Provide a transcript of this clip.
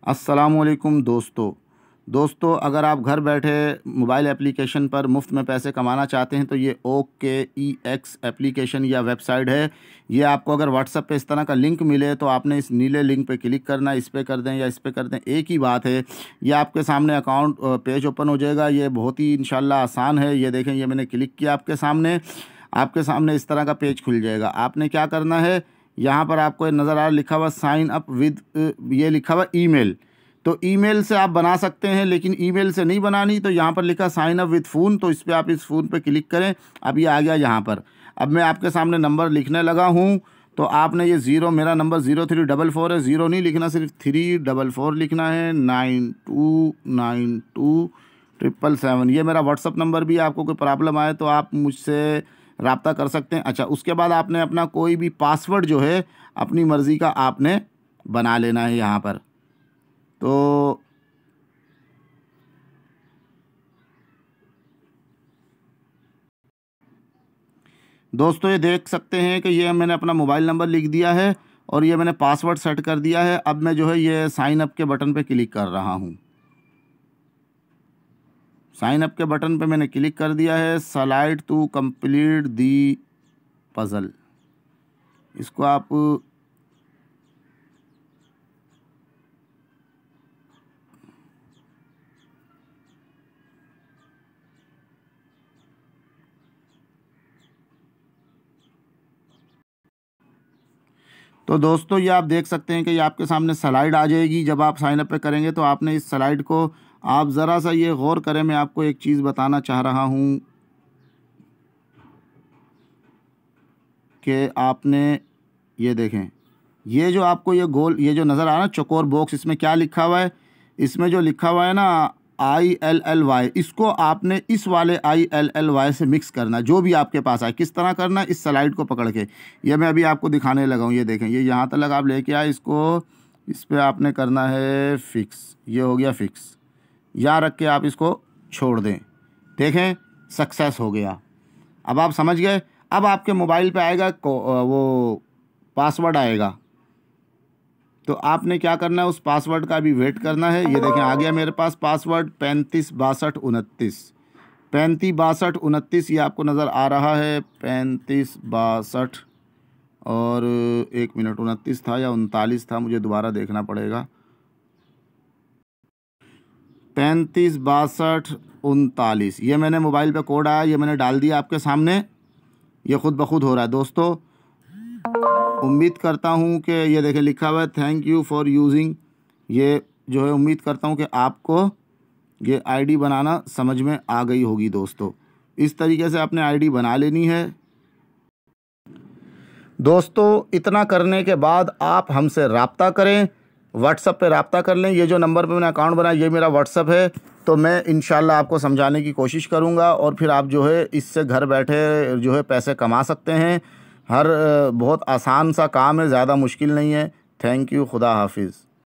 अस्सलामुअलैकुम दोस्तों अगर आप घर बैठे मोबाइल एप्लीकेशन पर मुफ्त में पैसे कमाना चाहते हैं तो ये OKEX एप्लीकेशन या वेबसाइट है। ये आपको अगर व्हाट्सएप पे इस तरह का लिंक मिले तो आपने इस नीले लिंक पे क्लिक करना है। इस पे कर दें या इस पे कर दें, एक ही बात है। ये आपके सामने अकाउंट पेज ओपन हो जाएगा। ये बहुत ही इंशाल्लाह आसान है। ये देखें, ये मैंने क्लिक किया, आपके सामने इस तरह का पेज खुल जाएगा। आपने क्या करना है, यहाँ पर आपको नज़र आ रहा लिखा हुआ साइन अप विद, ये लिखा हुआ ईमेल। तो ईमेल से आप बना सकते हैं, लेकिन ईमेल से नहीं बनानी तो यहाँ पर लिखा साइन अप विद फ़ोन, तो इस पर आप इस फ़ोन पे क्लिक करें। अब ये आ गया यहाँ पर। अब मैं आपके सामने नंबर लिखने लगा हूँ, तो आपने ये मेरा नंबर 0344 है। 0 नहीं लिखना, सिर्फ 344 लिखना है। 929277। ये मेरा व्हाट्सअप नंबर भी है। आपको कोई प्रॉब्लम आए तो आप मुझसे रब्ता कर सकते हैं। अच्छा, उसके बाद आपने अपना कोई भी पासवर्ड जो है अपनी मर्ज़ी का आपने बना लेना है यहाँ पर। तो दोस्तों ये देख सकते हैं कि ये मैंने अपना मोबाइल नंबर लिख दिया है और ये मैंने पासवर्ड सेट कर दिया है। अब मैं जो है ये साइन अप के बटन पे क्लिक कर रहा हूँ। साइन अप के बटन पे मैंने क्लिक कर दिया है। Slide to complete the puzzle, इसको आप तो दोस्तों ये आप देख सकते हैं कि ये आपके सामने स्लाइड आ जाएगी। जब आप साइन अप पे करेंगे तो आपने इस स्लाइड को, आप ज़रा सा ये गौर करें। मैं आपको एक चीज़ बताना चाह रहा हूँ कि आपने ये देखें, ये जो आपको ये गोल, ये जो नज़र आ रहा है चौकोर बॉक्स, इसमें क्या लिखा हुआ है, इसमें जो लिखा हुआ है ना ILLY, इसको आपने इस वाले ILLY से मिक्स करना, जो भी आपके पास आए। किस तरह करना है, इस स्लाइड को पकड़ के, ये मैं अभी आपको दिखाने लगा हूँ। ये देखें, ये यहाँ तक आप लेके आए, इसको इस पर आपने करना है फिक्स। ये हो गया फिक्स। यहाँ रख के आप इसको छोड़ दें। देखें, सक्सेस हो गया। अब आप समझ गए। अब आपके मोबाइल पे आएगा वो पासवर्ड आएगा, तो आपने क्या करना है, उस पासवर्ड का भी वेट करना है। ये देखें, आ गया मेरे पास पासवर्ड 356229। 356229 ये आपको नज़र आ रहा है। 3562 और 1 मिनट, 29 था या 39 था, मुझे दोबारा देखना पड़ेगा। 356239 ये मैंने मोबाइल पे कोड आया, ये मैंने डाल दिया आपके सामने। ये ख़ुद ब खुद हो रहा है। दोस्तों उम्मीद करता हूँ कि ये देखें लिखा हुआ है थैंक यू फॉर यूजिंग। ये जो है, उम्मीद करता हूँ कि आपको ये आईडी बनाना समझ में आ गई होगी। दोस्तों इस तरीके से आपने आईडी बना लेनी है। दोस्तों इतना करने के बाद आप हमसे रब्ता करें, व्हाट्सएप पे रब्ता कर लें। ये जो नंबर पे मैंने अकाउंट बनाया, ये मेरा व्हाट्सएप है। तो मैं इंशाल्लाह आपको समझाने की कोशिश करूँगा और फिर आप जो है इससे घर बैठे जो है पैसे कमा सकते हैं। बहुत आसान सा काम है, ज़्यादा मुश्किल नहीं है। थैंक यू, खुदा हाफिज़।